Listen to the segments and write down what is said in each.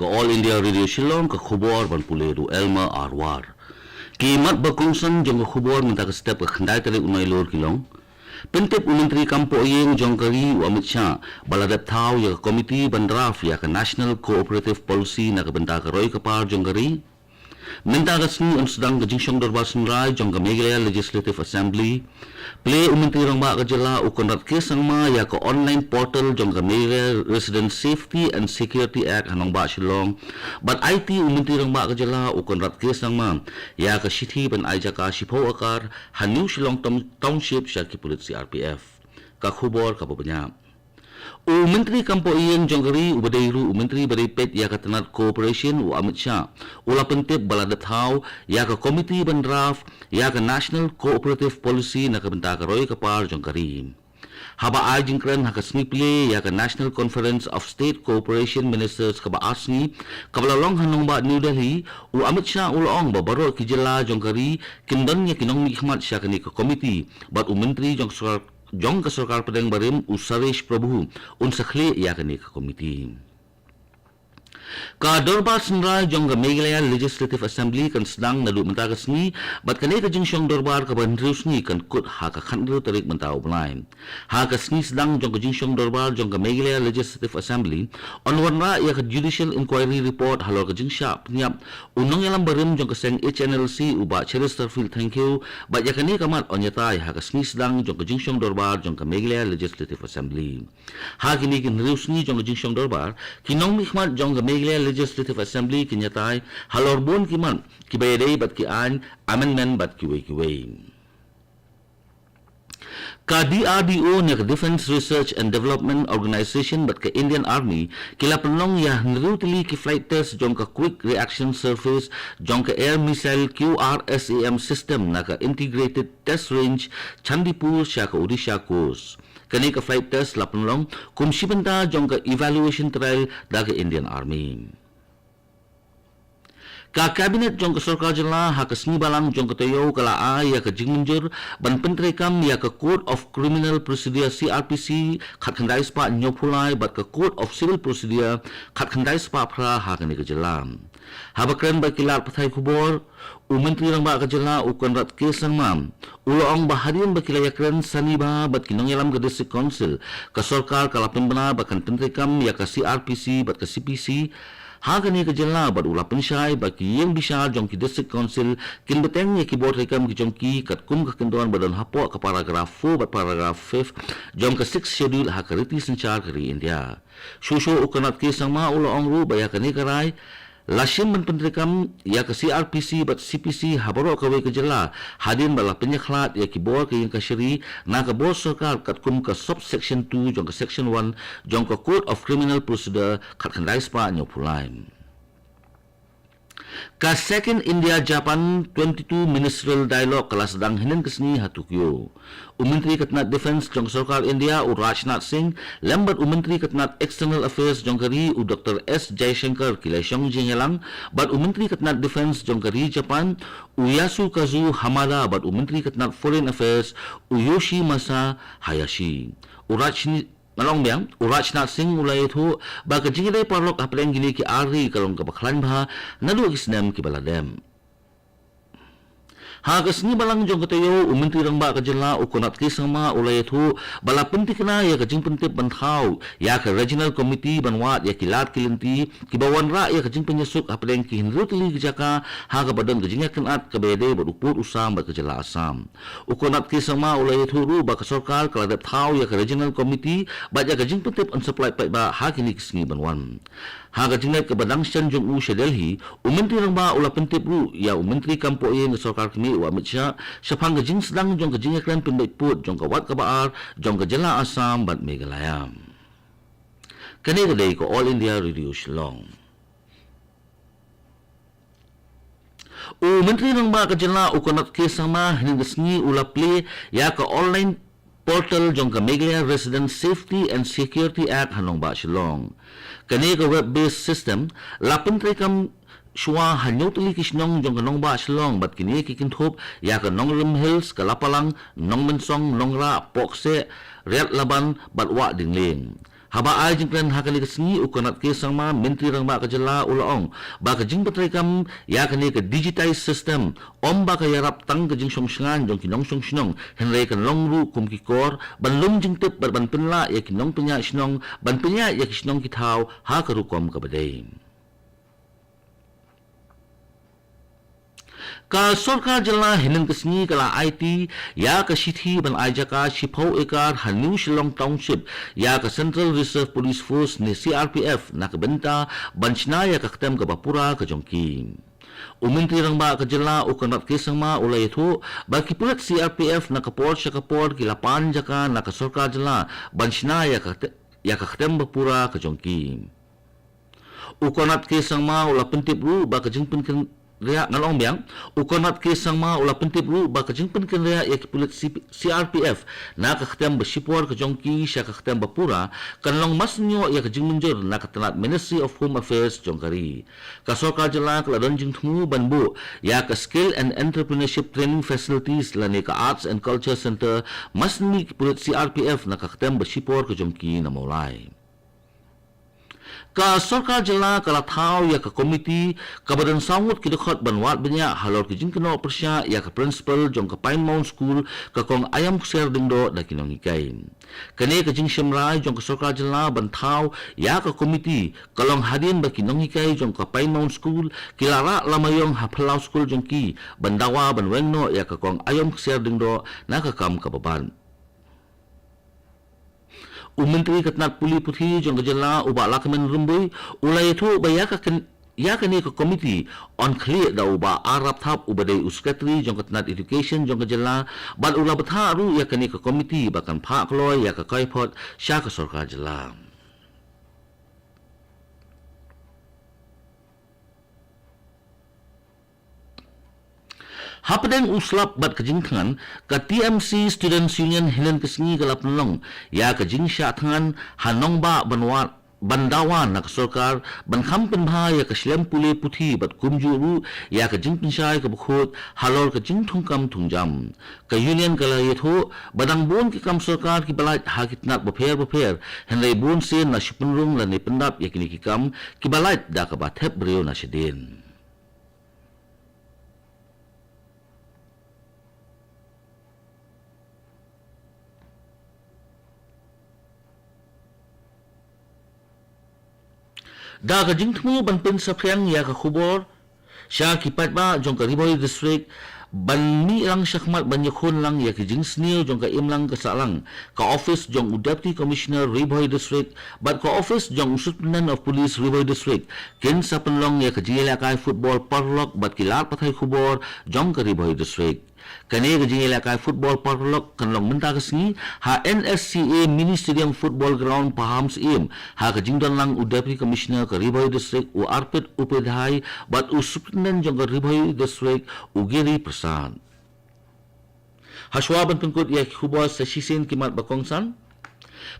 ko All India Radio Shillong ka khubor ban puleru Elma Arwar. Kimat bakungsan jong ka khubor minta ka step ka khandai tali unai lor kilong. Pentep Menteri Kampo Yeng Jongkari u Amit Shah baladat thau ya komiti ban draft ya ka National Cooperative Policy na ka benta ka Roy Kapar Jongkari. Minta ka sni on sedang ka jingsong dorbar sunrai jong ka Meghalaya Legislative Assembly. Play Menteri Rangba ka jela u konrat ke sangma ya ka online portal jong ka Meghalaya Resident Safety and Security Act hanong ba Shillong. But IT Menteri Rangba ka jela u konrat ke sangma ya ka Shithi ban aija ka Shipho akar Hanu Shillong Township siya ki pulit CRPF. Ka khubor ka babanya. U Menteri Kampo Yeng Jongkari u badairu u Menteri Badipet ya ka Tanat Cooperation u Amit Shah ula pentep baladat hau ya ka Komiti ban draft ya ka National Cooperative Policy na ka benta ka Roy Kapar Jongkari. Haba ay jingkran haka sniple ya ka National Conference of State Cooperation Ministers ka ba asni kabalalong hanong ba New Delhi u Amit Shah ulaong babaro ki jela Jongkari kindan ya kinong mikmat siya kani ka komiti bat u Menteri Jong ka Sarkar Padang Barim u Saresh Prabhu un sakhli ya kani ka komiti. Ka dorbar senrai jong ka Meghalaya Legislative Assembly kan sedang nadu mentaka sni bat kani ka jingsyong dorbar ka bandrius ni kan kut ha ka khandru tarik mentau online. Ha ka sni sedang jong ka jingsyong dorbar jong ka Meghalaya Legislative Assembly on warna ya ka Judicial Inquiry Report halor ka jingsya pniap unong yalam barim jong ka seng HNLC u ba Chesterfield thank you bat ya kani kamat on yatai ha ka sni sedang jong ka jingsyong dorbar jong ka Meghalaya Legislative Assembly. Ha kini kin rius ni jong ka jingsyong dorbar kinong mikmat jong ka Meghalaya Legislative Assembly kinyatai halorbon kiman kibayadei bat ki an amendment bat kiway. Ka DRDO ni ka Defense Research and Development Organization bat ka Indian Army kila penlong ya nrutili ki flight test jong ka Quick Reaction Surface jong ka Air Missile QRSAM system na ka Integrated Test Range Chandipur siya ka Odisha Coast. Kani ka flight test lapenlong kumsibenta jong ka evaluation trial da ka Indian Army. Ka kabinet jong ka Sarkar jela ha ka snibalang jong ka tayo kala ay ya ka jingmunjur ban pentri kam ya ka Court of Criminal Procedure CRPC khat khandai spa nyopulai bat ka Court of Civil Procedure khat khandai spa phra ha ka ni ka jela. Ha bakran ba kilar pathai kubor u Menteri Rangba ka jela u konrat ke sangmam uloong baharian ba kilayakran saniba bat kinong yalam ka District Council ka Sarkar kala pembana bakan pentri kam ya ka CRPC bat ka CPC ha kani ka jela bat ula pensyai baki yang bisa jong ki District Council kin beteng ye ki board rekam ki jong ki kat kum ka kentuan badan hapo ka paragraf 4 bat paragraf 5 jong ka 6 schedule ha ka riti senchar kari India shusho ukanat ki sangma ula ongru baya kani karai Lashim ban pentrikam ya ka CRPC bat CPC habaro ka we ka jela hadin bala penyakhlat ya ki bor ka yang ka syari na ka bor sarkar kat kum ka subsection 2 jong ka section 1 jong ka Code of Criminal Procedure kat khandai spa nyopulai. Ka second India Japan 22 Ministerial Dialogue kala sedang hinan kesni hatukyo. Menteri Katnat Defense jong Sarkar India u Rajnath Singh lambat Menteri Katnat External Affairs jong kari u Dr. S. Jaishankar kilai syong jingyalang bat Menteri Katnat Defense jong kari Japan u Yasukazu Hamada bat Menteri Katnat Foreign Affairs u Yoshimasa Hayashi. Malong biang Rajnath Singh mulai itu baka jingidai parlok apeleng gini ki ari kalong ka baklan bah nadu kisnem ki baladem. Ha ka sini balang jong katayo Menteri Rangba ka jela u konat ki sama ulai itu bala penting kena ya ka jing pentip banthau ya ka Regional Committee banwat ya kilat kilinti ki bawan ra ya ka jing penyesuk apeleng ki hinrutli ki jaka ha ka badan ka jing kenat ka bede berupur usam ba ka jela Assam. U konat ki sama ulai itu ru ba ka Sarkar kala dat thau ya ka Regional Committee ba ya ka jing pentip on supply pa ba ha kini ki sini banwan. Ha ka jing ka badang shan jong u Delhi Menteri Rangba ula pentip ru ya Menteri Kampo Yeng Sarkar kini u Amit Shah syapang ka jing sedang jong ka jing ekran pendek put jong ka wat ka baar jong ka jela Assam bat Meghalaya. Kani ka day ko All India Radio Shillong. U Menteri Rangba ka jela u konat ke sama hiningasni ula play ya ka online portal jong ka Meghalaya Resident Safety and Security Act hanong ba Shillong. Kani ka web-based system lapin kam Shua hanyo tuli kisnong jong kanong ba Shillong bat kini kikintop ya ka Nongrim Hills kalapalang Nongmensong Nongra Pokse Riat Laban bat wa dingling. Haba ai jingkren hakani kesni ukonat ke sama menteri rang ba kejela ulaong ba kejing petrikam ya kani ke digitize system om ba ka yarap tang kejing songsngan jong kinong songsnong henre kan longru kum kikor ban lum jing tep ban penla ya kinong penya snong ban penya ya kisnong kithau ha karukom ka badai ka sarkar jala hinan kesni kala IT ya ka sithi ban ajaka shipau ekar New Shillong Township ya ka Central Reserve Police Force ni CRPF na kabenta ban ya ka ktem ka bapura ka jongki Umintri rang ba ka jala ukanat kesang ma ulay ito baki pulat CRPF na kaport siya kaport kilapan jaka na ka sarkar jala ban ya ka ktem bapura ka jongki ukanat kesang ma ula pentip ru ba ka jingpin ria ngalong biang ukonat ke sangma ula pentip ru ba ka jingpen ken ria ya kipulit CRPF na ka khatam basipor ka jongki sya ka khatam bapura kanlong masnyo ya ka jingmunjur na ka tanat Ministry of Home Affairs jongkari ka sarkar jala ka ladon jingthmu banbu ya ka Skill and Entrepreneurship Training Facilities lani ka Arts and Culture Center masni kipulit CRPF na ka khatam basipor ka jongki na maulai ka sarkar jala kala thau ya ka komiti ka badan sangut ki dekhot banwat benya halor ki jingkno persya ya ka principal jong ka Pine Mount School ka kong ayam kuser dingdo da kinong ikain kane ka jing shimrai jong ka sarkar jala ban thau ya ka komiti kalong hadin ba kinong ikai jong ka Pine Mount School kilara lamayong haplau school jong ki bandawa banwengno ya ka kong ayam kuser dingdo na ka kam ka baban Menteri katnat puli puthi jong kejala uba lakamen rumbui ulai itu baya ka kani ka komiti on clear da uba arab thap ubadai uskatri jong katnat education jong kejala bal ula batharu ya kani ka komiti bakan phak loy ya ka kaipot sya ka sarkar jala Hapadeng uslap bat kajing tangan ka TMC Students Union hilen kesni kalap nolong ya kajing sya tangan hanong ba banwat bandawan nak sarkar ban khampen bha ya kashlem pule puthi bat kumjuru ya kajing pinsai ka bukhut halor kajing thungkam thungjam ka union kala yetho badang bon ki kam sarkar ki balai hakitnat bapher henrei bon se na shipunrung la ne pendap ya kini ki kam ki balai da ka bathep breu na shedin da ka jingthmu ban pin saphyang ya ka khubor sya kipat ba jong ka Riboy district ban mi lang syakmat ban yakhon lang ya ki jing snil jong ka imlang ka salang ka office jong deputy commissioner Riboy district bat ka office jong superintendent of police Riboy district kin sa penlong ya ka jingila kai football parlok bat kilat pathai khubor jong ka Riboy district kane ka jingila kai football parlok kanlong menta kasni ha NSCA mini stadium football ground pahams im ha ka jingdon lang deputy commissioner ka Riboy district u arpit upedhai bat u superintendent jong ka Riboy district u Giri Prasad haswa ban pengkut ya khubor sa sisin kimat bakongsan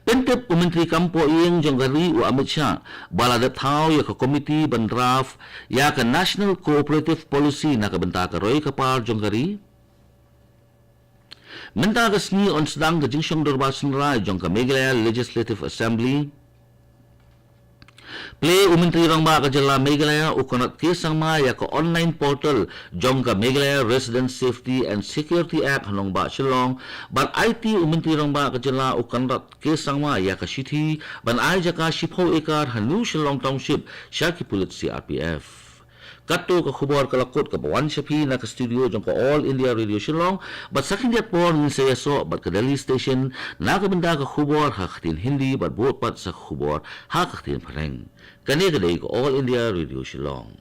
Pentep Menteri Kampo Iyeng Jonggari u Amit Shah baladat thau ya ka komiti ban draft ya ka National Cooperative Policy na kabenta ka Roy Kapar Jonggari Menta kasni on sedang ka jingsyong dorbasan rai jong ka Meghalaya Legislative Assembly Play Menteri rang ba ka jala Meghalaya ukonat kesang ma ya ka online portal jong ka Meghalaya Resident Safety and Security Act hanong ba Shillong ban IT Menteri rang ba ka jala ukonat kesang ma ya ka Shithi ban ay jaka shipho ekar New Shillong Township sya ki pulit CRPF Kato ka khubor kalakot ka bawan syapi na ka studio jong ka All India Radio Shillong bat sakin diat por ng saya so bat ka Delhi Station na ka benda ka khubor ha khatin Hindi bat buot pat sa khubor ha khatin Pareng kani ka day ka All India Radio Shillong